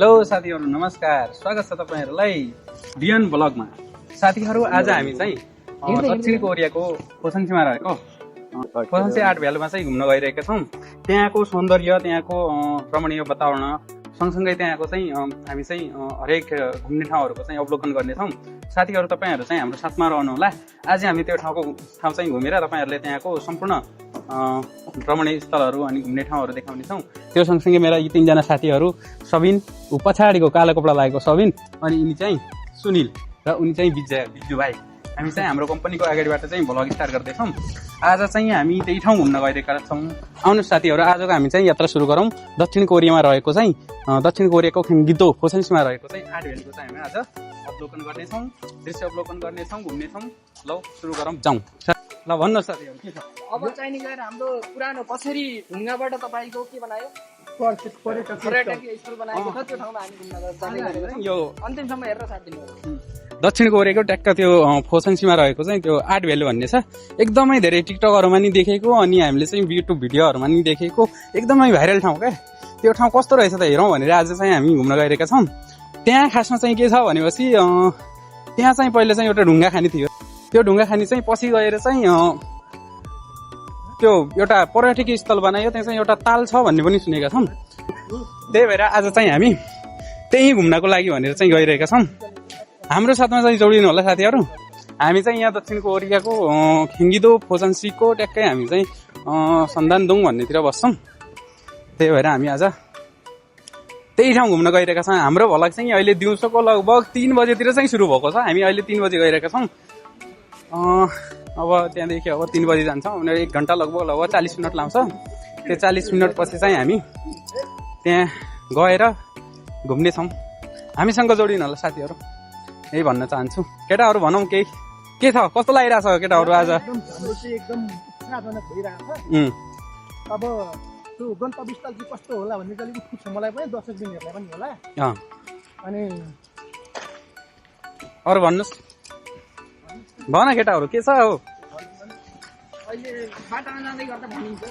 Hello साथीहरु नमस्कार, स्वागत छ तपाईहरुलाई बियन ब्लगमा। साथीहरु आज हामी चाहिँ दक्षिण कोरियाको खोसनसीमा रहेको खोसनसी आर्ट भ्यालीमा चाहिँ घुम्न गइरहेका छौं। त्यहाँको सौन्दर्य, त्यहाँको रमणीय वातावरण सँगसँगै त्यहाँको चाहिँ हामी चाहिँ हरेक घुम्ने ठाउँहरुको चाहिँ अवलोकन गर्ने छौं। साथीहरु तपाईहरु चाहिँ हाम्रो साथमा रहनु होला। आज हामी त्यो ठाउँ चाहिँ घुमेर तपाईहरुले त्यहाँको सम्पूर्ण रमणीय स्थलहरु अनि घुम्ने ठाउँहरु देखाउने छौं। त्यो सँगसँगै मेरा यी तीनजना साथीहरु सबिन, उ पछाडीको कालो कपडा लागेको सबिन, अनि यिनी चाहिँ सुनिल र उनी चाहिँ बिज्जु भाइ। हामी चाहिँ हाम्रो कम्पनीको अगाडिबाट चाहिँ भ्लग स्टार्ट गर्दै छौं। आज चाहिँ हामी त्यही ठाउँ घुम्न गइरहेका छौं। आउनुहोस् साथीहरु, आजको हामी चाहिँ यात्रा सुरु गरौँ। दक्षिण कोरियामा रहेको चाहिँ दक्षिण कोरियाको गिदो खोसनसीमा रहेको चाहिँ आर्ट भ्यालीको चाहिँ हामी आज अवलोकन गर्ने छौं, दृश्य अवलोकन गर्ने छौं, घुम्ने छौं। ल सुरु गरौँ, जाउँ। ल भन्नुहोस् साथीहरु के छ? अब चाहिँ गएर हाम्रो पुरानो पछेरी ढुङ्गाबाट तपाईको के बनायो? पर्यटकीय स्थल बनाएको छ। त्यो ठाउँमा हामी घुम्न जाने गरेको छौं। यो अन्तिमसम्म हेरेर साथ दिनु। दक्षिण कोरियाको ट्याक्क त्यो खोसनसीमा रहेको चाहिँ त्यो आर्ट भ्याली भन्ने छ। एकदमै धेरै टिकटकहरुमा नि देखेको, अनि हामीले चाहिँ युट्युब भिडियोहरुमा नि देखेको एकदमै भाइरल ठाउँ क्या। त्यो ठाउँ कस्तो रहेछ त हेरौँ भनेर आज चाहिँ हामी घुम्न गइरहेका छौं। त्यहाँ खासमा चाहिँ के छ भनेपछि त्यहाँ चाहिँ पहिले चाहिँ एउटा ढुङ्गा खानी थियो। त्यो ढुङ्गा खानी चाहिँ पछि गएर चाहिँ त्यो एउटा पर्यटकीय स्थल बनायो। त्यहाँ चाहिँ एउटा ताल छ भन्ने पनि सुनेका छौं। त्यही भएर आज चाहिँ हामी त्यही घुम्नको लागि भनेर चाहिँ गइरहेका छौं। हाम्रो साथमा चाहिँ जोडिनु होला साथीहरु। हामी चाहिँ यहाँ दक्षिण कोरियाको खिङ्गिदो खोसनसीको ट्याक्कै हामी चाहिँ सन्दानदोङ भन्नेतिर बस्छौं। त्यही भएर हामी आज त्यही ठाउँ घुम्न गइरहेका छौं। हाम्रो भ्लग चाहिँ अहिले दिउँसोको लगभग 3 बजेतिर चाहिँ सुरु भएको छ। हामी अहिले 3 बजे गइरहेका छौं। अब त्यहाँदेखि अब 3 बजे जान्छौँ। 1 घण्टा लगभग 40 मिनट लाउँछ। त्यो 40 मिनट पछि चाहिँ हामी त्यहाँ गएर घुम्ने छौं। हामीसँग जोडिनु होला साथीहरु, यही भन्न चाहन्छु। केटाहरु भनौं केही के छ, कस्तो लागिरहेछ केटाहरु आज? एकदम उत्साहजनक भइरहेको छ। अब त्यो गन्तव्य स्थल चाहिँ कस्तो होला भन्ने चाहिँ अलिक उत्सुक छ मलाई पनि, दर्शक दिनहरुलाई पनि होला। अनि अरु भन्नुस्, भन केटाहरु के छ हो? अहिले बाटामा जाँदै गर्दा भनिन्छ।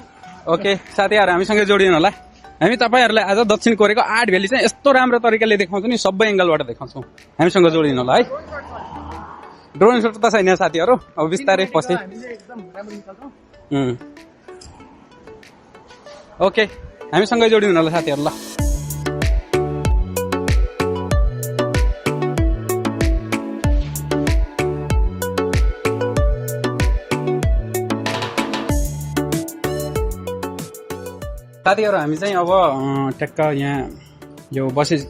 ओके साथीहरु, हामीसँग जोडिनु होला। हामी तपाईहरुलाई आज दक्षिण कोरियाको आर्ट भ्याली चाहिँ यस्तो राम्रो तरिकाले देखाउँछौं नि, सबै एंगलबाट देखाउँछौं। हामीसँग जोडिनु होला है। ड्रोन शट त छैन साथीहरु, अब बिस्तारै पछि। ओके हामीसँग जोडिनु होला साथीहरु। ल साथीहरु, हामी चाहिँ अब ट्याक्क यहाँ यो बसेज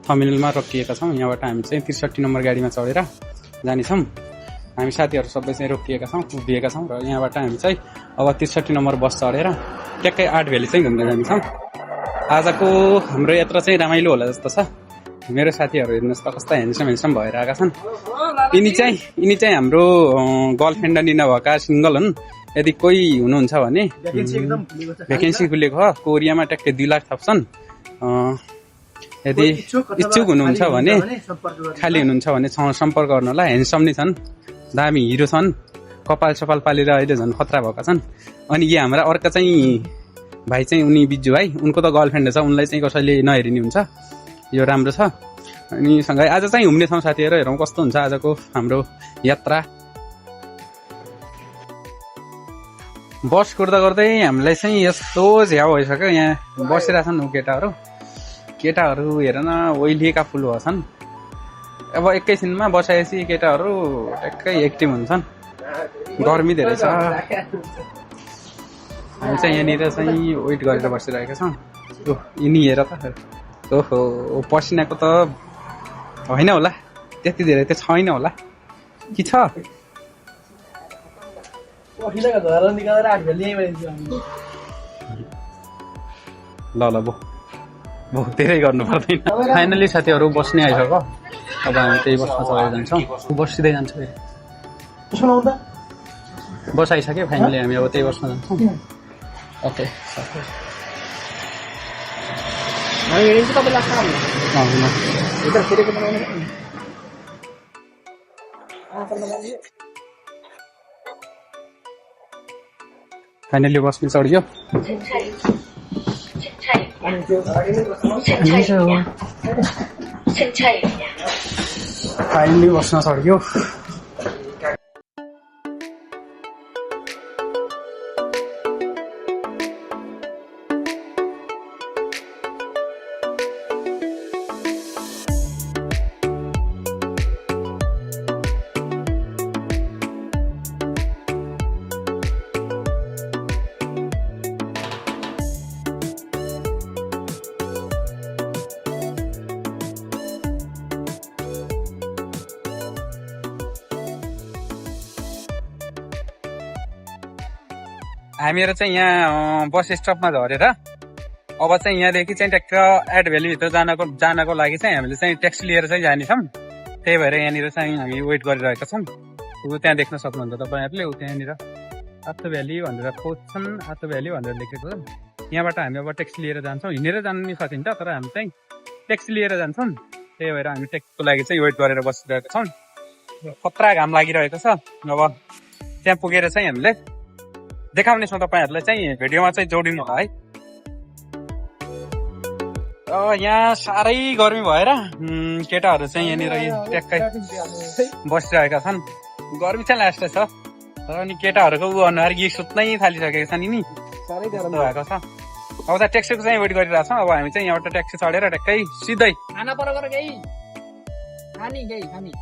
टर्मिनलमा रोकिएका छौं। यहाँबाट हामी चाहिँ 63 नम्बर गाडीमा चढेर जानेछौं। हामी साथीहरु सबै चाहिँ रोकिएका छौं, उभिएका छौं र यहाँबाट हामी चाहिँ अब 63 नम्बर बस चढेर ट्याक्कै आर्ट भ्याली चाहिँ घुम्न जानेछौं। आजको हाम्रो यात्रा चाहिँ रमाइलो होला जस्तो छ। मेरो साथीहरु हेर्नुस् त कस्ता ह्यान्डसम भएर आएका छन्। यिनी चाहिँ हाम्रो गर्लफ्रेन्ड अनि नभएका सिंगल हुन्। यदि कोही हुनुहुन्छ भने भ्याकेन्सी खुलेको हो कोरियामा, ट्याक्कै 2 लाख थप्छन्। यदि इच्छुक हुनुहुन्छ भने, खाली हुनुहुन्छ भने सम्पर्क गर्नु होला। ह्यान्डसम नै छन्, दामी हिरो छन्, कपाल सपाल पालेर अहिले झन् खतरा भएका छन्। अनि यो हाम्रा अर्का चाहिँ भाइ चाहिँ उनी बिज्जु भाइ, उनको त गर्लफ्रेन्ड छ, उनलाई चाहिँ कसैले नहेरिनी हुन्छ। यो राम्रो छ। अनि सँगै आज चाहिँ घुम्ने छौं साथीहरु, हेरौँ कस्तो हुन्छ आजको हाम्रो यात्रा। बस कुर्दा गर्दै हामीलाई चाहिँ यस्तो झ्याउ भइसक्यो। यहाँ बसिरहेछन् केटाहरु हेर न, ओइलिएका फुल भएछन्। अब एकैछिनमा बसाएपछि केटाहरु ट्याक्कै एक्टिभ हुन्छन्। गर्मी धेरै छ। हामी चाहिँ यहाँनिर चाहिँ वेट गरेर बसिरहेका छौं। यिनी हेर त, ओहो पसिनाको त होइन होला, त्यति धेरै त छैन होला कि छ? ल भो धेरै गर्नु पर्दैन। फाइनली साथीहरु बस्ने आइसक्यो। अब हामी त्यही बसमा चढेर जान्छौँ। बसिँदै जान्छ। बस आइसक्यो फाइनली, हामी अब त्यही बसमा जान्छौँ। ओके फाइनली बसमा चढ्यो। फाइनली बस्न सक्यो हामीहरू चाहिँ यहाँ बस स्टपमा झरेर अब चाहिँ यहाँदेखि चाहिँ ट्याक्क एड भ्यालीभित्र जानको लागि चाहिँ हामीले चाहिँ ट्याक्सी लिएर चाहिँ जानेछौँ त्यही भएर यहाँनिर चाहिँ हामी वेट गरिरहेका छौँ ऊ त्यहाँ देख्न सक्नुहुन्छ तपाईँहरूले ऊ त्यहाँनिर आतो भ्याली भनेर खोज्छन् आतो भ्याली भनेर लेखेको छ यहाँबाट हामी अब ट्याक्सी लिएर जान्छौँ हिँडेर जानु नि सकिन्छ तर हामी चाहिँ ट्याक्सी लिएर जान्छौँ त्यही भएर हामी ट्याक्सीको लागि चाहिँ वेट गरेर बसिरहेका छौँ खतरा घाम लागिरहेको छ अब त्यहाँ पुगेर चाहिँ हामीले देखाउनेछौँ तपाईँहरूलाई चाहिँ भिडियोमा चाहिँ जोडिनु होला है यहाँ साह्रै गर्मी भएर केटाहरू चाहिँ यहाँनिर ट्याक्कै बसिरहेका छन् गर्मी चाहिँ लास्ट छ तर अनि केटाहरूको ऊ अनुहार गीत सुत्नै थालिसकेको छ नि साह्रै गरम भएको छ अब त ट्याक्सीको चाहिँ वेट गरिरहेको छौँ अब हामी चाहिँ यहाँबाट ट्याक्सी चढेर ट्याक्कै सिधै खाना पर गई खानी गई खानी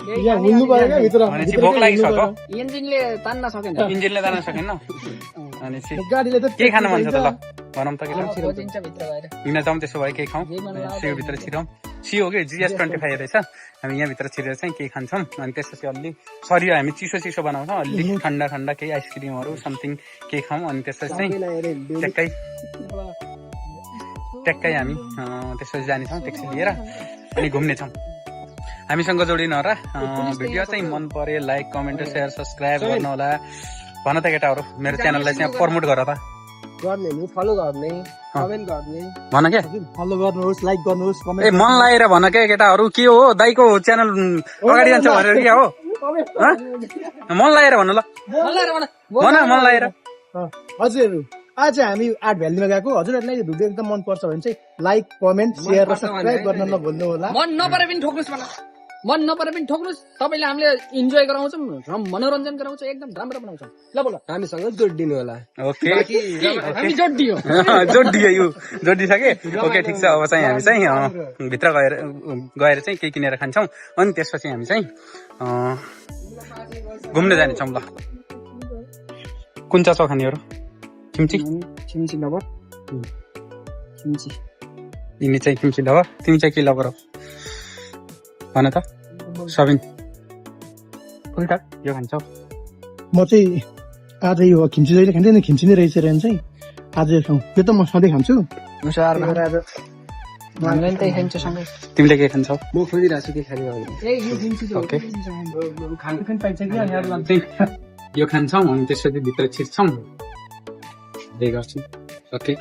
भनेपछि भोक लागिसक्यो इन्जिनले तान्न सकेन भनेपछि के खानु मन छ त ल भनौँ त के हिँड्न जाउँ त्यसो भए केही खाउँ सियोभित्र छिरौँ सियो कि GS25 रहेछ हामी यहाँभित्र छिरेर चाहिँ केही खान्छौँ अनि त्यसपछि अलि शरीर हामी चिसो बनाउँछौँ अलि ठन्डा केही आइसक्रिमहरू समथिङ केही खाउँ अनि त्यसपछि चाहिँ ट्याक्कै हामी त्यसपछि जानेछौँ ट्याक्सी लिएर अनि घुम्नेछौँ हामीसँग जोडिनु होला भिडियो चाहिँ मन परे लाइक कमेन्ट सेयर सब्सक्राइब गर्नु होला भन त केटाहरू मेरो च्यानललाई चाहिँ प्रमोट गर त फलो गर्ने कमेन्ट गर्ने भन के फलो गर्नुहोस् लाइक गर्नुहोस् ए मन लागेर भन के केटाहरू के हो दाइको च्यानल अगाडि जान्छ भनेर के हो मन लागेर भन ल भन मन लागेर हजुर आज हामी आर्ट भ्यालीमा गएको हजुरहरूलाई यो भिडियो एकदम मन पर्छ भने चाहिँ लाइक कमेन्ट सेयर र सब्सक्राइब गर्न नभुल्नु होला मन नपरे पनि ठोक्नुहोस् तपाईँले हामीले इन्जोय गराउँछौँ मनोरञ्जन गराउँछौँ एकदम राम्रो बनाउँछौँ ल बोल हामीसँग जोडिदिनु होला ओके हामी जोडिदियो यो जोडिसके ओके ठिक छ अब चाहिँ हामी चाहिँ भित्र गएर चाहिँ केही किनेर खान्छौँ अनि त्यसपछि हामी चाहिँ घुम्न जानेछौँ ल कुन चासो खानेहरू खिम्ची लबर यिनी चाहिँ खिम्ची लबर तिमी चाहिँ के लबर हो भन त सबिन उल्टा यो खान्छौ म चाहिँ आज यो खिम्ची जहिले खान्थेँ नि खिम्ची नै रहेछ भने चाहिँ आज यो खाउँ यो त म सधैँ खान्छु तिमीले के खान्छौ म खोजिरहेको छु के खाने ओके खानु पनि पाइन्छ कि अनि यो खान्छौँ अनि त्यसपछि भित्र छिर्छौँ त्यही गर्छौँ ओके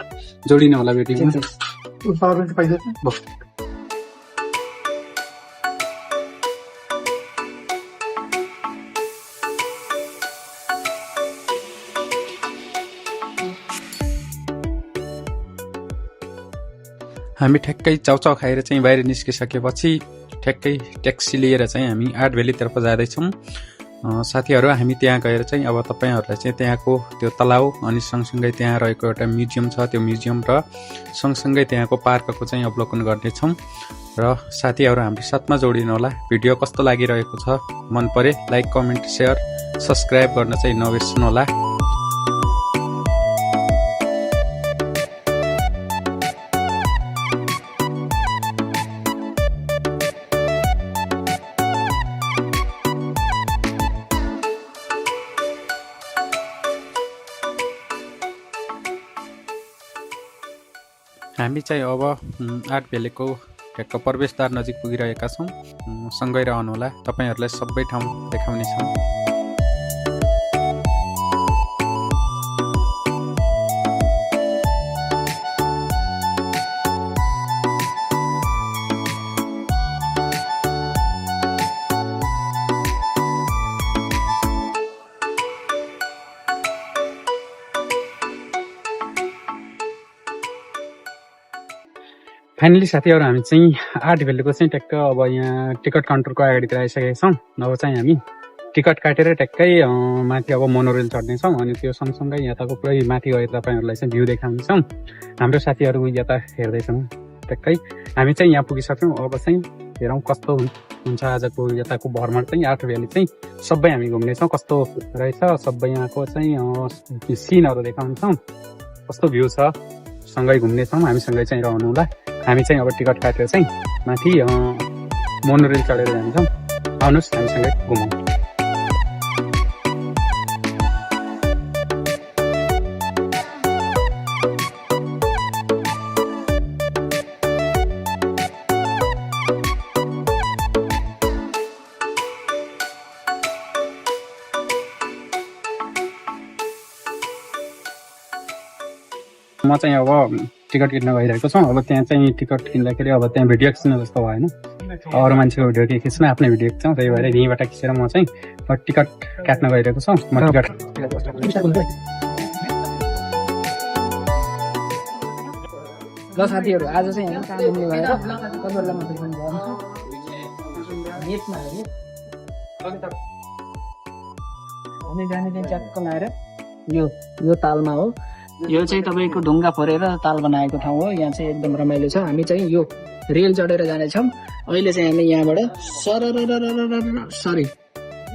जोडिनु होला भिडियोमा हामी ठ्याक्कै चाउचाउ खाएर चाहिँ बाहिर निस्किसकेपछि ठ्याक्कै ट्याक्सी लिएर चाहिँ हामी आर्ट भ्यालीतर्फ जाँदैछौँ साथीहरू हामी त्यहाँ गएर चाहिँ अब तपाईँहरूलाई चाहिँ त्यहाँको त्यो तलाउ अनि सँगसँगै त्यहाँ रहेको एउटा म्युजियम छ त्यो म्युजियम र सँगसँगै त्यहाँको पार्कको चाहिँ अवलोकन गर्नेछौँ र साथीहरू हाम्रो साथमा जोडिनु होला भिडियो कस्तो लागिरहेको छ मन परे लाइक कमेन्ट सेयर सब्सक्राइब गर्न चाहिँ नबिर्सनु होला हामी चाहिँ अब आर्ट भ्यालीको ठ्याक्क प्रवेशद्वार नजिक पुगिरहेका छौँ सँगै रहनुहोला तपाईँहरूलाई सबै ठाउँ देखाउनेछौँ फाइनली साथीहरू हामी चाहिँ 8 भेलको चाहिँ ट्याक्क अब यहाँ टिकट काउन्टरको अगाडितिर आइसकेका छौँ। अब चाहिँ हामी टिकट काटेर ट्याक्कै माथि अब मोनोरेल चढ्नेछौँ अनि त्यो सँगसँगै यताको पुरै माथि गएर तपाईँहरूलाई चाहिँ भ्यू देखाउनेछौँ। हाम्रो साथीहरू यता हेर्दैछौँ ट्याक्कै हामी चाहिँ यहाँ पुगिसक्यौँ। अब चाहिँ हेरौँ कस्तो हुन्छ आजको यताको भ्रमण चाहिँ 8 भ्याली चाहिँ सबै हामी घुम्नेछौँ। कस्तो रहेछ सबै यहाँको चाहिँ सिनहरू देखाउँछौँ, कस्तो भ्यू छ, सँगै घुम्नेछौँ। हामीसँगै चाहिँ रहनुहोला। हामी चाहिँ अब टिकट काटेर चाहिँ माथि मोनोरेल चढेर जान्छौँ। आउनुहोस् हामीसँगै घुमौँ। म चाहिँ अब टिकट किन्न गइरहेको छु। अब त्यहाँ चाहिँ टिकट किन्दाखेरि अब त्यहाँ भिडियो खिच्नु जस्तो भएन, अरू मान्छेको भिडियो के खिच्नु, आफ्नै भिडियो खिच्छौँ। त्यही भएर यहीँबाट खिचेर म चाहिँ टिकट काट्न गइरहेको छु। म टिकट ल साथीहरू आज चाहिँ हामी कहाँ घुम्ने भएर तपाईँहरूलाई म देखाउनु नेटमा हेर्ने हामी जाने चाहिँ च्याक्क लाएर यो तालमा हो। यो चाहिँ तपाईँको ढुङ्गा फोरेर ताल बनाएको ठाउँ हो। यहाँ चाहिँ एकदम रमाइलो छ। हामी चाहिँ यो रेल चढेर जानेछौँ। अहिले चाहिँ हामी यहाँबाट सरी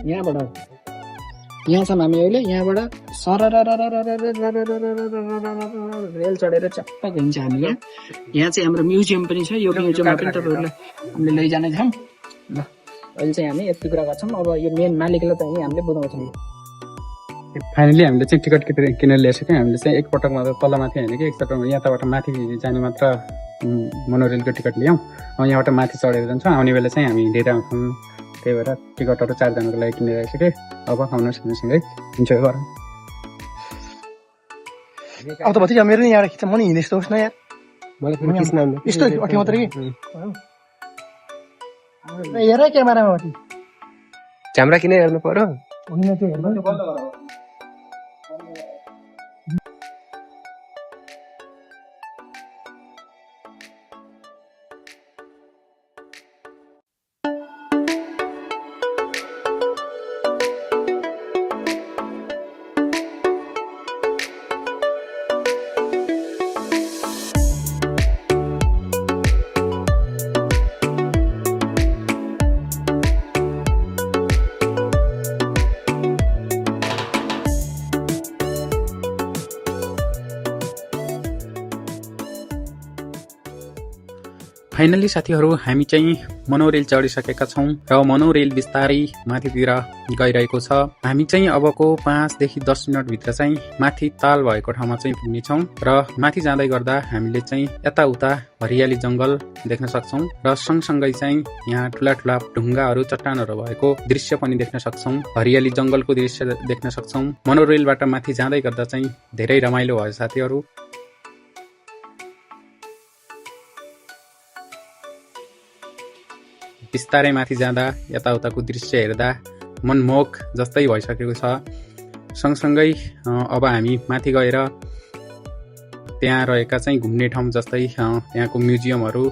यहाँबाट यहाँ छौँ हामी अहिले। यहाँबाट रेल चढेर चप्प हिँड्छ हामी। यहाँ चाहिँ हाम्रो म्युजियम पनि छ। यो म्युजियममा पनि तपाईँहरूलाई हामीले लैजानेछौँ। ल अहिले चाहिँ हामी यति कुरा गर्छौँ। अब यो मेन मालिकलाई चाहिँ हामीले बुझाउँछौँ। फाइनली हामीले चाहिँ टिकट किनेर ल्याइसक्यौँ। हामीले चाहिँ एकपटकमा त तलमाथि होइन कि एकचोटि यताबाट माथि जाने मात्र मोनोरेलको टिकट ल्याउँ। यहाँबाट माथि चढेर जान्छौँ। आउने बेला चाहिँ हामी लिएर आउँछौँ। त्यही भएर टिकटहरू 4 जनाको लागि किनेर आइसकेँ। अब आउनुहोस् हामीसँगै इन्जोय गरौँ। अब त भतिजा मेरो नि यहाँ खिच्छ, म नि हिँड्दै यस्तो होस् न यार। यस्तो अठी मात्रै कि हेर क्यामेरामा भति क्यामेरा किन हेर्नु पर्यो? हुँदैन त्यो हेर्नु। फाइनली साथीहरू हामी चाहिँ मोनोरेल चढिसकेका छौँ र मोनोरेल बिस्तारै माथितिर गइरहेको छ। हामी चाहिँ अबको 5 देखि 10 मिनटभित्र चाहिँ माथि ताल भएको ठाउँमा चाहिँ पुग्नेछौँ र माथि जाँदै गर्दा हामीले चाहिँ यताउता हरियाली जङ्गल देख्न सक्छौँ र सँगसँगै चाहिँ यहाँ ठुला ठुला ढुङ्गाहरू चट्टानहरू भएको दृश्य पनि देख्न सक्छौँ। हरियाली जङ्गलको दृश्य देख्न सक्छौँ। मोनोरेलबाट माथि जाँदै गर्दा चाहिँ धेरै रमाइलो भयो साथीहरू। बिस्तारै माथि जाँदा यताउताको दृश्य हेर्दा मनमोहक जस्तै भइसकेको छ। सँगसँगै अब हामी माथि गएर त्यहाँ रहेका चाहिँ घुम्ने ठाउँ जस्तै त्यहाँको म्युजियमहरू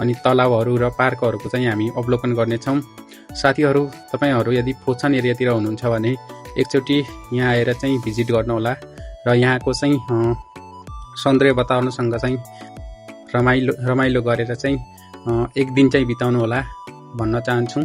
अनि तलावहरू र पार्कहरूको चाहिँ हामी अवलोकन गर्नेछौँ। साथीहरू तपाईँहरू यदि फोछन एरियातिर हुनुहुन्छ भने एकचोटि यहाँ आएर चाहिँ भिजिट गर्नुहोला र यहाँको चाहिँ सौन्दर्य वातावरणसँग चाहिँ रमाइलो गरेर चाहिँ एक दिन चाहिँ बिताउनु होला भन्न चाहन्छु।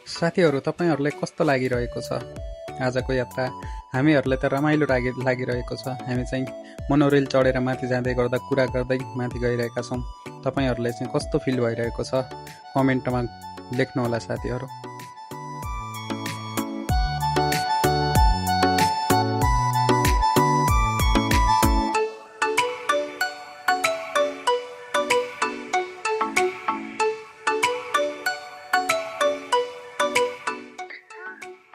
साथीहरू तपाईँहरूलाई कस्तो लागिरहेको छ आजको यात्रा? हामीहरूलाई त रमाइलो लागिरहेको छ। हामी चाहिँ मोनोरेल चढेर माथि जाँदै गर्दा कुरा गर्दै माथि गइरहेका छौँ। तपाईँहरूलाई चाहिँ कस्तो फिल भइरहेको छ कमेन्टमा लेख्नुहोला साथीहरू।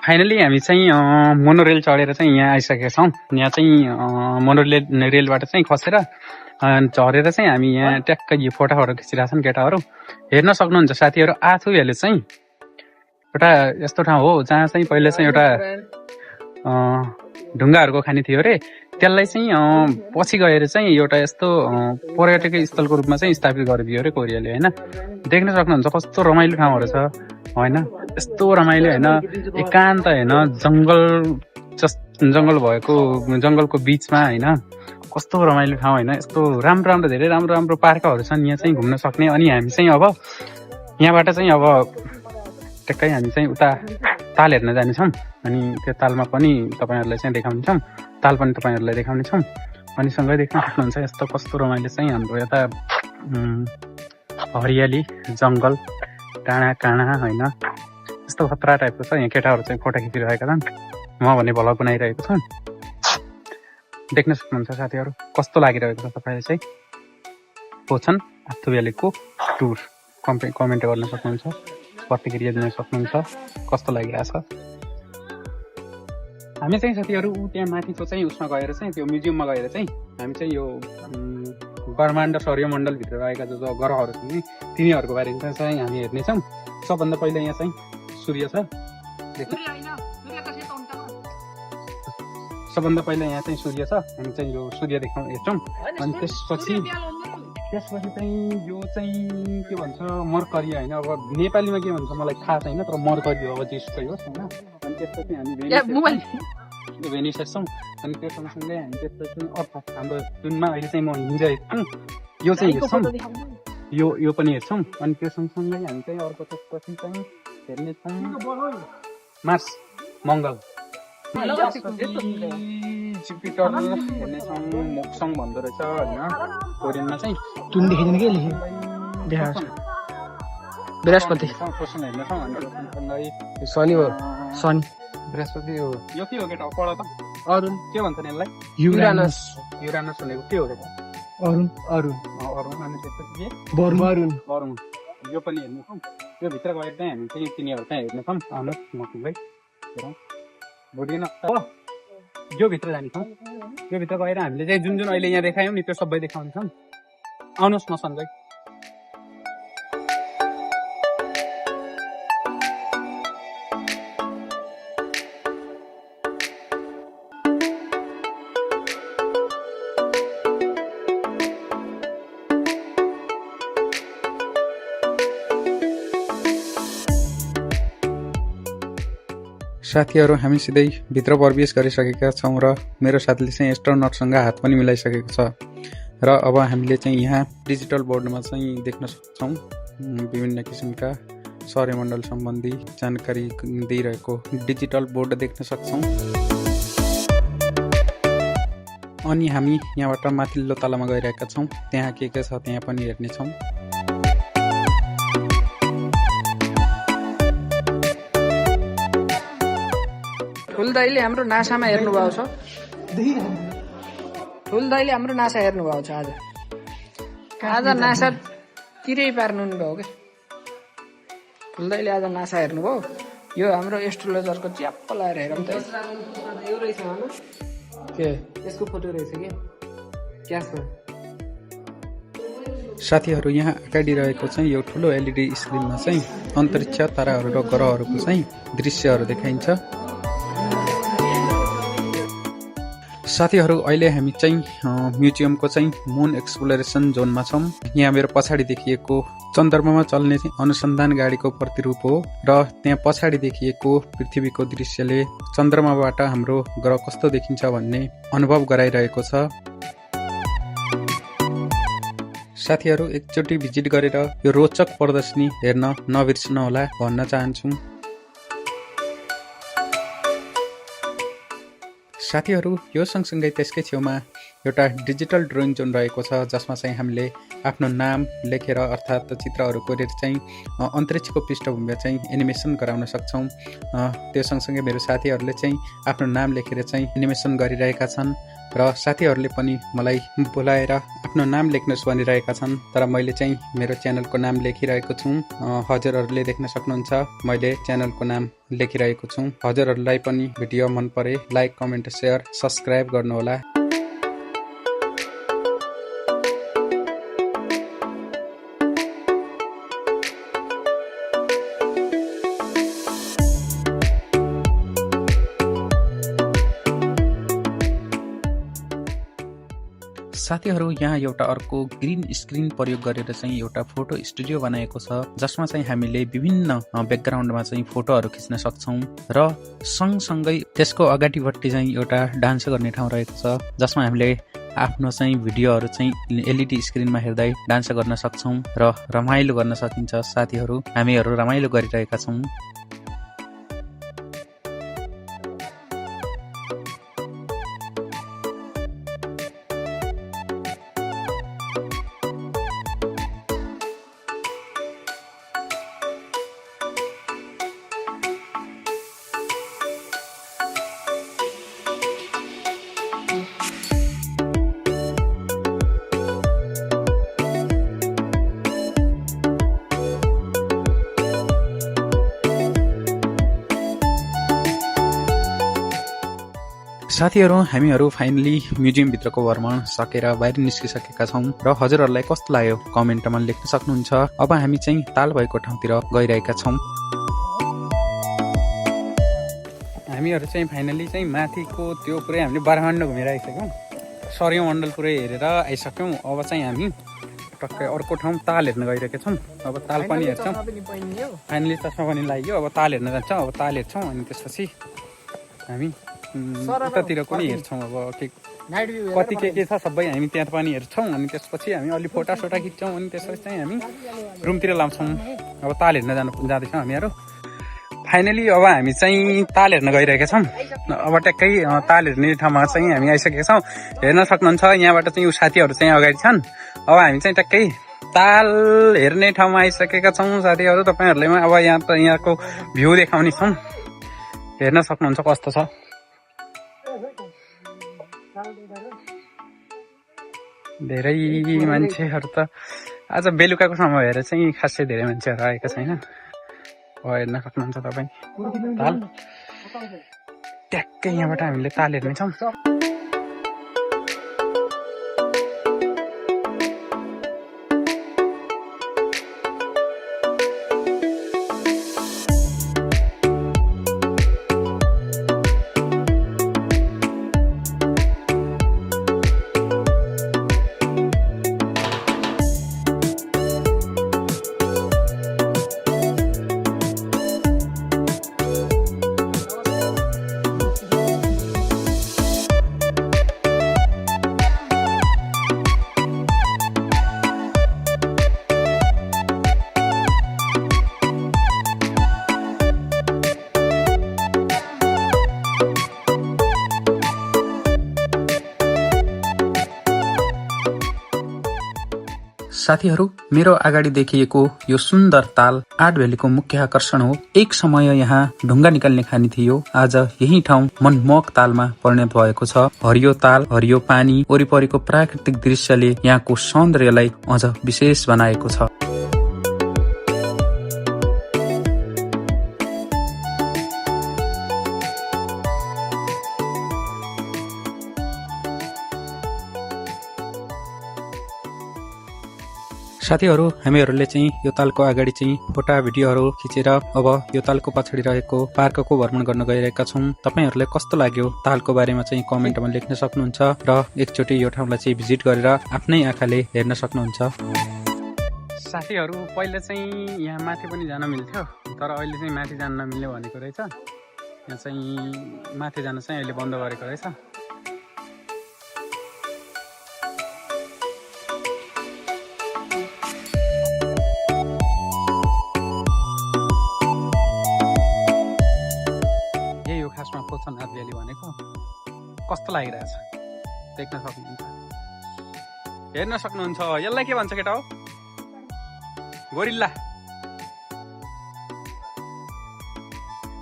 फाइनली हामी चाहिँ मोनोरेल चढेर चाहिँ यहाँ आइसकेका छौँ। यहाँ चाहिँ रेलबाट चाहिँ खसेर झरेर चाहिँ हामी यहाँ ट्याक्क यो फोटाहरू खिचिरहेका छन् केटाहरू। हेर्न सक्नुहुन्छ साथीहरू, आथु भ्याली चाहिँ एउटा यस्तो ठाउँ हो जहाँ चाहिँ पहिला चाहिँ एउटा ढुङ्गाहरूको खानी थियो अरे, त्यसलाई चाहिँ पछि गएर चाहिँ एउटा यस्तो पर्यटकीय स्थलको रूपमा चाहिँ स्थापित गरिदियो अरे कोरियाले होइन। देख्न सक्नुहुन्छ कस्तो रमाइलो ठाउँहरू छ होइन, यस्तो रमाइलो होइन, एकान्त होइन, जङ्गल भएको जङ्गलको बिचमा होइन, कस्तो रमाइलो ठाउँ होइन। यस्तो राम्रो धेरै राम्रो पार्कहरू छन् यहाँ चाहिँ घुम्न सक्ने। अनि हामी चाहिँ अब यहाँबाट चाहिँ अब ट्याक्कै हामी चाहिँ उता ताल हेर्न जानेछौँ। अनि त्यो तालमा पनि तपाईँहरूलाई चाहिँ देखाउनेछौँ, ताल पनि तपाईँहरूलाई देखाउनेछौँ। अनि सँगै देख्न सक्नुहुन्छ यस्तो कस्तो रमाइलो चाहिँ हाम्रो यता हरियाली जङ्गल डाँडा काँडा होइन, यस्तो खतरा टाइपको छ। यहाँ केटाहरू चाहिँ फोटो खिचिरहेका छन्, म भने भ्लग बनाइरहेको छु। देख्न सक्नुहुन्छ साथीहरू कस्तो लागिरहेको छ तपाईँले चाहिँ। पोछन आथु भ्यालीको टुर कमेन्ट गर्न सक्नुहुन्छ, प्रतिक्रिया दिन सक्नुहुन्छ कस्तो लागिरहेछ। हामी चाहिँ साथीहरू त्यहाँ माथिको चाहिँ उसमा गएर चाहिँ त्यो म्युजियममा गएर चाहिँ हामी चाहिँ यो ब्रह्माण्ड सौर्यमण्डलभित्र रहेका जो ग्रहहरू छन् नि तिनीहरूको बारेमा चाहिँ हामी हेर्नेछौँ। सबभन्दा पहिला यहाँ चाहिँ सूर्य छ, सबभन्दा पहिला यहाँ चाहिँ सूर्य छ। हामी चाहिँ यो सूर्य हेर्छौँ। अनि त्यसपछि चाहिँ यो चाहिँ के भन्छ मर्करी होइन, अब नेपालीमा के भन्छ मलाई थाहा छैन, तर मर्करी हो अब जेसुकै होस् होइन। अनि त्यसपछि हामी भेनिस हेर्छौँ। अनि त्यो सँगसँगै हामी त्यसपछि अर्थात् हाम्रो जुनमा अहिले चाहिँ म हिँडिरहेको छु यो चाहिँ हेर्छौँ, यो पनि हेर्छौँ। अनि त्यो सँगसँगै हामी चाहिँ अर्को त्यसपछि चाहिँ हेर्नेछौँ मार्स मङ्गल, जुपिटर हेर्नेछौँ, मोक्सङ भन्दो रहेछ होइन कोरियनमा चाहिँ। तुन देखाइदिनु के लेख्यो बृहस्पति क्वेसन हेर्नेछौँ। अनि सँगसँगै शनि हो, शनि बृहस्पति हो। यो के हो केटा पढ त, अरुण के भन्छन् यसलाई? युरानस युरानस भनेको के हो केटा? अरुण अरुण। अनि त्यसपछि के वरुण यो पनि हेर्नेछौँ। यो भित्र गएर चाहिँ हामी चाहिँ तिनीहरू चाहिँ हेर्नेछौँ। आउनुहोस् मकैलाई हेरौँ भोटिएन यो भित्र जानेछौँ। यो भित्र गएर हामीले चाहिँ जुन अहिले यहाँ देखायौँ नि त्यो सबै देखाउनेछौँ। आउनुहोस् मसँगै। साथीहरू हामी सिधै भित्र प्रवेश गरिसकेका छौँ र मेरो साथीले चाहिँ एस्ट्रोनटसँग हात पनि मिलाइसकेको छ। र अब हामीले चाहिँ यहाँ डिजिटल बोर्डमा चाहिँ देख्न सक्छौँ विभिन्न किसिमका सौर्यमण्डल सम्बन्धी जानकारी दिइरहेको डिजिटल बोर्ड देख्न सक्छौँ। अनि हामी यहाँबाट माथिल्लो तलामा गइरहेका छौँ, त्यहाँ के छ त्यहाँ पनि हेर्नेछौँ। ठुल दाइले हाम्रो नासामा हेर्नुभएको छ, ठुल दाइले हाम्रो नासा हेर्नुभएको छ। आज नासा तिरै पार्नु भयो क्या ठुल दाइले आज नासा हेर्नुभयो। यो हाम्रो एस्ट्रोलोजरको च्याप्प लगाएर हेरौँ त के यसको फोटो रहेछ क्या साथीहरू यहाँ अगाडि रहेको चाहिँ यो ठुलो एलइडी स्क्रिनमा चाहिँ अन्तरिक्ष ताराहरू र ग्रहहरूको चाहिँ दृश्यहरू देखाइन्छ। साथीहरू अहिले हामी चाहिँ म्युजियमको चाहिँ मुन एक्सप्लोरेसन जोनमा छौँ। यहाँ मेरो पछाडि देखिएको चन्द्रमामा चल्ने अनुसन्धान गाडीको प्रतिरूप हो र त्यहाँ पछाडि देखिएको पृथ्वीको दृश्यले चन्द्रमाबाट हाम्रो ग्रह कस्तो देखिन्छ भन्ने अनुभव गराइरहेको छ। साथीहरू एकचोटि भिजिट गरेर यो रोचक प्रदर्शनी हेर्न नबिर्सनुहोला भन्न चाहन्छु। साथीहरू यो सँगसँगै त्यसकै छेउमा एउटा डिजिटल ड्रइङ जुन रहेको छ जसमा चाहिँ हामीले आफ्नो नाम लेखेर अर्थात् चित्रहरू कोरेर चाहिँ अन्तरिक्षको पृष्ठभूमिमा चाहिँ एनिमेसन गराउन सक्छौँ। त्यो सँगसँगै मेरो साथीहरूले चाहिँ आफ्नो नाम लेखेर चाहिँ एनिमेसन गरिरहेका छन् र साथीहरूले पनि मलाई बोलाएर आफ्नो नाम लेख्नुहोस् भनिरहेका छन्। तर मैले चाहिँ मेरो च्यानलको नाम लेखिरहेको छु। हजुरहरूले देख्न सक्नुहुन्छ मैले च्यानलको नाम लेखिरहेको छु। हजुरहरूलाई पनि भिडियो मन परे लाइक, कमेन्ट, सेयर, सब्सक्राइब गर्नुहोला। साथीहरू यहाँ एउटा अर्को ग्रीन स्क्रिन प्रयोग गरेर चाहिँ एउटा फोटो स्टुडियो बनाएको छ जसमा चाहिँ हामीले विभिन्न ब्याकग्राउन्डमा चाहिँ फोटोहरू खिच्न सक्छौँ र सँगसँगै त्यसको अगाडिपट्टि चाहिँ एउटा डान्स गर्ने ठाउँ रहेको छ जसमा हामीले आफ्नो चाहिँ भिडियोहरू चाहिँ एलइडी स्क्रिनमा हेर्दै डान्स गर्न सक्छौँ र रमाइलो गर्न सकिन्छ। साथीहरू हामीहरू रमाइलो गरिरहेका छौँ। साथीहरू हामीहरू फाइनली म्युजियमभित्रको भ्रमण सकेर बाहिर निस्किसकेका छौँ र हजुरहरूलाई कस्तो लाग्यो कमेन्टमा लेख्न सक्नुहुन्छ। अब हामी चाहिँ ताल भएको ठाउँतिर गइरहेका छौँ। हामीहरू चाहिँ फाइनली चाहिँ माथिको त्यो पुरै हामीले बाह्रखण्ड घुमेर आइसक्यौँ। सौर्यमण्डल पुरै हेरेर आइसक्यौँ। अब चाहिँ हामी टक्कै अर्को ठाउँ ताल हेर्न गइरहेका छौँ। अब ताल पनि हेर्छौँ। फाइनली चस्मा पनि लाग्यो। अब ताल हेर्न जान्छौँ। अब ताल हेर्छौँ अनि त्यसपछि हामी उतातिर पनि हेर्छौँ। अब कति के छ सबै हामी त्यहाँ पनि हेर्छौँ अनि त्यसपछि हामी अलि फोटासोटा खिच्छौँ अनि त्यसपछि चाहिँ हामी रुमतिर लाउँछौँ। अब ताल हेर्न जाँदैछौँ हामीहरू। फाइनली अब हामी चाहिँ ताल हेर्न गइरहेका छौँ। अब ट्याक्कै ताल हेर्ने ठाउँमा चाहिँ हामी आइसकेका छौँ। हेर्न सक्नुहुन्छ यहाँबाट चाहिँ साथीहरू चाहिँ अगाडि छन्। अब हामी चाहिँ ट्याक्कै ताल हेर्ने ठाउँमा आइसकेका छौँ साथीहरू। तपाईँहरूले अब यहाँको भ्यू देखाउने छौँ। हेर्न सक्नुहुन्छ कस्तो छ। धेरै मान्छेहरू त आज बेलुकाको समय हेरेर चाहिँ खासै धेरै मान्छेहरू आएका छैनन्। हेर्न सक्नुहुन्छ तपाईँ ताल ट्याक्कै यहाँबाट हामीले ताल हेर्नेछौँ। साथीहरू मेरो अगाडि देखिएको यो सुन्दर ताल आर्ट भ्यालीको मुख्य आकर्षण हो। एक समय यहाँ ढुङ्गा निकाल्ने खानी थियो। आज यही ठाउँ मनमोहक तालमा परिणत भएको छ। हरियो ताल, हरियो पानी, वरिपरिको प्राकृतिक दृश्यले यहाँको सौन्दर्यलाई अझ विशेष बनाएको छ। साथीहरू हामीहरूले चाहिँ यो तालको अगाडि चाहिँ फोटा भिडियोहरू खिचेर अब यो तालको पछाडि रहेको पार्कको भ्रमण गर्न गइरहेका छौँ। तपाईँहरूलाई कस्तो लाग्यो तालको बारेमा चाहिँ कमेन्टमा लेख्न सक्नुहुन्छ र एकचोटि यो ठाउँलाई चाहिँ भिजिट गरेर आफ्नै आँखाले हेर्न सक्नुहुन्छ। साथीहरू पहिला चाहिँ यहाँ माथि पनि जान मिल्थ्यो तर अहिले चाहिँ माथि जान नमिल्ने भनेको रहेछ। यहाँ चाहिँ माथि जान चाहिँ अहिले बन्द गरेको रहेछ। खासमा पोखनाथ भ्याली भनेको कस्तो लागिरहेछ देख्न सक्नुहुन्छ। हेर्न सक्नुहुन्छ यसलाई के भन्छ केटा हो गोरिल्ला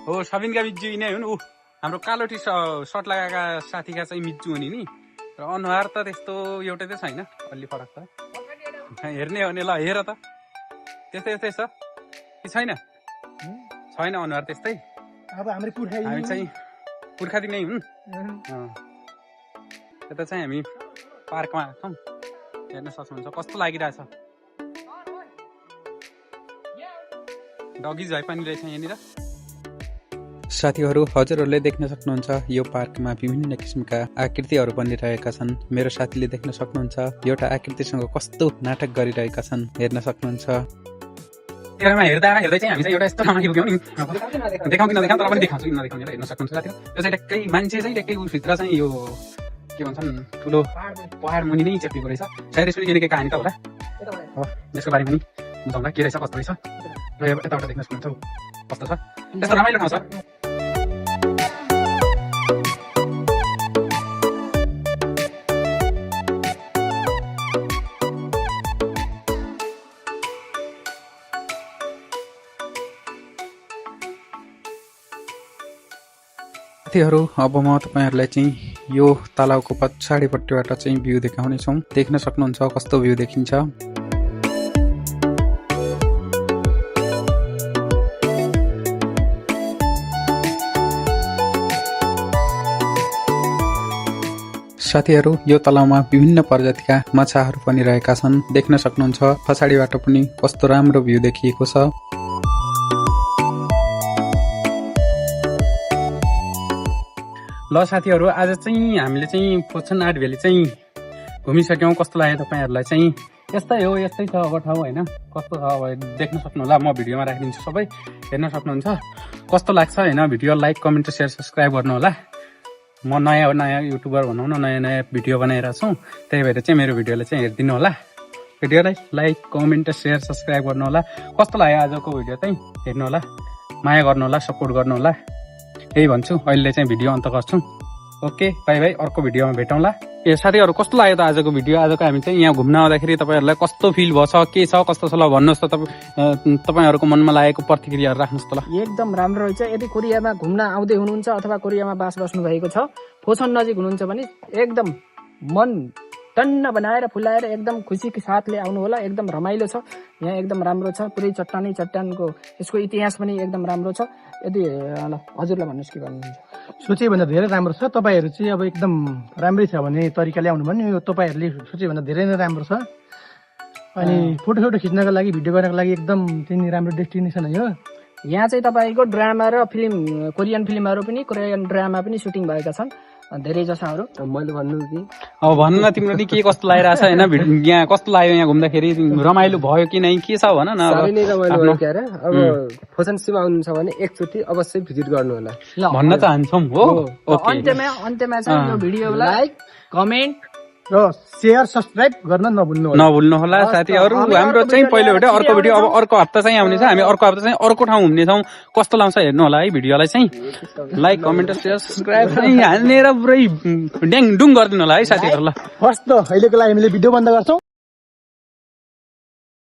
हो सबिनका मिज्जू यिनै हुन् ऊ हाम्रो कालो टी सर्ट लगाएका साथीका चाहिँ मिज्जू हुने नि र अनुहार त त्यस्तो एउटै त छैन अलि फरक त हेर्ने हो भने ल हेर त त्यस्तै त्यस्तै छ कि छैन छैन अनुहार त्यस्तै अब हाम्रो पुर्खा हामी चाहिँ पुर्खादी नै हुन् यता चाहिँ हामी पार्कमा आएको छौँ हेर्न सक्नुहुन्छ कस्तो लागिरहेछ डगिज भए पनि रहेछ यहाँनिर साथीहरू हजुरहरूले देख्न सक्नुहुन्छ यो पार्कमा विभिन्न किसिमका आकृतिहरू बनिरहेका छन् मेरो साथीले देख्न सक्नुहुन्छ एउटा आकृतिसँग कस्तो नाटक गरिरहेका छन् हेर्न सक्नुहुन्छ हेर्दा हेर्दै चाहिँ हामी चाहिँ एउटा यस्तो ठाउँमा पुग्यौँ नि देखाउँ कि नदेखाउँ तर पनि देखाउँछु कि नदेखाउने हेर्न सक्नुहुन्छ साथीहरू त्यो चाहिँ ट्याक्कै मान्छे चाहिँ ट्याक्कै उभित्र चाहिँ यो के भन्छन् ठुलो पहाड मुनि नै चेपेको रहेछ सायद यसरी किनेको कहानी त होला हो यसको बारेमा पनि बुझाउँला के रहेछ कस्तो रहेछ र यताबाट देख्न सक्नुहुन्छ कस्तो छ त्यस्तो रमाइलो ठाउँ छ साथीहरू अब म तपाईहरुलाई चाहिँ यो तालाबको पछाडिपट्टिबाट चाहिँ भ्यू देखाउनेछौँ देख्न सक्नुहुन्छ कस्तो भ्यू देखिन्छ साथीहरू यो तलाउमा विभिन्न प्रजातिका माछाहरू पनि रहेका छन् देख्न सक्नुहुन्छ पछाडिबाट पनि कस्तो राम्रो भ्यू देखिएको छ ल साथीहरू आज चाहिँ हामीले चाहिँ पोछन आर्ट भ्याली चाहिँ घुमिसक्यौँ कस्तो लाग्यो तपाईहरुलाई चाहिँ यस्तै हो यस्तै छ अब ठाउँ हैन कस्तो छ अब देख्न सक्नुहुन्छ म भिडियोमा राखिदिन्छु सबै हेर्न सक्नुहुन्छ कस्तो लाग्छ हैन video like comment share subscribe गर्नु होला म नयाँ युट्युबर भनौँ न नयाँ भिडियो बनाइरहेको छु त्यही भएर चाहिँ मेरो भिडियोलाई चाहिँ हेरिदिनु होला भिडियोलाई लाइक कमेन्ट शेयर सब्स्क्राइब गर्नु होला कस्तो लाग्यो आजको भिडियो चाहिँ हेर्नु होला माया गर्नु होला सपोर्ट गर्नु होला यही भन्छु अहिले चाहिँ भिडियो अन्त गर्छु ओके बाई बाई अर्को भिडियोमा भेटौँला ए साथीहरू कस्तो लाग्यो त आजको भिडियो आजको हामी चाहिँ यहाँ घुम्न आउँदाखेरि तपाईँहरूलाई कस्तो फिल भएछ के छ कस्तो छ ल भन्नुहोस् त तपाईँहरूको मनमा लागेको प्रतिक्रियाहरू राख्नुहोस् त ल एकदम राम्रो रहेछ यदि कोरियामा घुम्न आउँदै हुनुहुन्छ अथवा कोरियामा बास बस्नु भएको छ फोसन नजिक हुनुहुन्छ भने एकदम मन टन्न बनाएर फुलाएर एकदम खुसीको साथले आउनु होला एकदम रमाइलो छ यहाँ एकदम राम्रो छ पुरै चट्टानको यसको इतिहास पनि एकदम राम्रो छ यदि ल हजुरलाई भन्नुहोस् के भन्नुहुन्छ सोचे भन्दा धेरै राम्रो छ तपाईहरु चाहिँ अब एकदम राम्रै छ भने तरिकाले आउनु भने यो तपाईहरुले सोचे भन्दा धेरै नै राम्रो छ अनि फोटो खिच्नको लागि भिडियो गर्नको लागि एकदम त्यही राम्रो डेस्टिनेसन हो यहाँ चाहिँ तपाईको ड्रामा र फिल्म कोरियन फिल्महरु पनि कोरियन ड्रामा पनि सुटिङ भएका छन् धेरै जसाहरू मैले भन्नु कि अब भन्नु न तिम्रो नि के कस्तो लागिरहेछ हैन यहाँ कस्तो लाग्यो यहाँ घुम्दाखेरि रमाइलो भयो कि नै के छ भन न साह्रै नै रमाइलो भयो के अरे अब फोसन सीमा आउनुहुन्छ भने एकचोटि अवश्य भिजिट गर्नु होला भन्न चाहन्छौँ हो अन्त्यमा चाहिँ यो भिडियोलाई लाइक कमेन्ट र शेयर सब्स्क्राइब गर्न नभुल्नु होला साथीहरू हाम्रो चाहिँ पहिलो भिडियो अर्को भिडियो अब अर्को हप्ता चाहिँ आउनेछ हामी अर्को हप्ता चाहिँ अर्को ठाउँ घुम्नेछौँ कस्तो लाग्छ हेर्नु होला है भिडियोलाई चाहिँ लाइक कमेन्ट शेयर सब्स्क्राइब चाहिँ हानेर पुरै ड्याङ डुङ गरिदिनु होला है साथीहरू ल फर्स्ट त अहिलेको लागि हामीले भिडियो बन्द गर्छौँ